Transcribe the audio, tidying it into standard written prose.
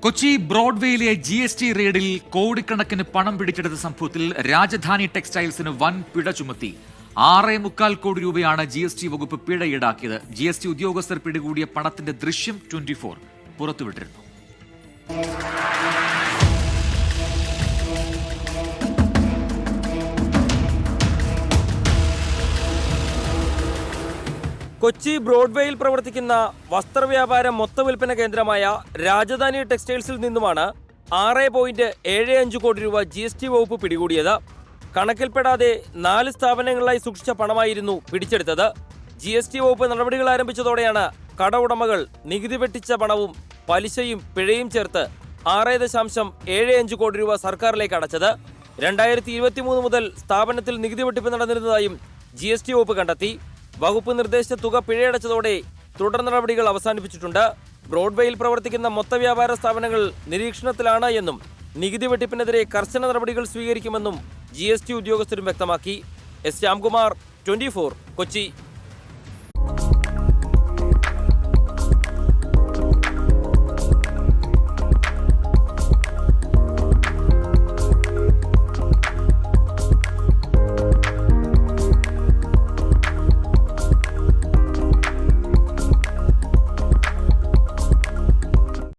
Kochi ബ്രോഡ്വേയിലെ GST റെയ്ഡിൽ കോടിക്കണക്കിന് പണം പിടിച്ചെടുത്ത സംഭവത്തിൽ രാജധാനി ടെക്സ്റ്റൈൽസിന് വൻ പിഴ ചുമത്തി. 6.25 കോടി രൂപയാണ് GST വകുപ്പ് പിഴ ഈടാക്കിയത്. GST ഉദ്യോഗസ്ഥർ പിടികൂടിയ പണത്തിന്റെ ദൃശ്യം 24 പുറത്തുവിട്ടിരുന്നു. കൊച്ചി ബ്രോഡ്വേയിൽ പ്രവർത്തിക്കുന്ന വസ്ത്രവ്യാപാര മൊത്തവിൽപ്പന കേന്ദ്രമായ രാജധാനി ടെക്സ്റ്റൈൽസിൽ നിന്നുമാണ് 6.75 കോടി രൂപ GST വകുപ്പ് പിടികൂടിയത്. കണക്കിൽപ്പെടാതെ 4 സ്ഥാപനങ്ങളിലായി സൂക്ഷിച്ച പണമായിരുന്നു പിടിച്ചെടുത്തത്. GST വകുപ്പ് നടപടികൾ ആരംഭിച്ചതോടെയാണ് കട ഉടമകൾ നികുതി വെട്ടിച്ച പണവും പലിശയും പിഴയും ചേർത്ത് 6.75 കോടി രൂപ സർക്കാരിലേക്ക് അടച്ചത്. 2023 മുതൽ സ്ഥാപനത്തിൽ നികുതി വെട്ടിപ്പ് നടന്നിരുന്നതായും GST വകുപ്പ് കണ്ടെത്തി. വകുപ്പ് നിർദ്ദേശിച്ച തുക പിഴയടച്ചതോടെ തുടർ നടപടികൾ അവസാനിപ്പിച്ചിട്ടുണ്ട്. ബ്രോഡ്വേയിൽ പ്രവർത്തിക്കുന്ന മൊത്തവ്യാപാര സ്ഥാപനങ്ങൾ നിരീക്ഷണത്തിലാണ് എന്നും നികുതി വെട്ടിപ്പിനെതിരെ കർശന നടപടികൾ സ്വീകരിക്കുമെന്നും GST ഉദ്യോഗസ്ഥരും വ്യക്തമാക്കി. എസ് ശ്യാംകുമാർ, 24, കൊച്ചി.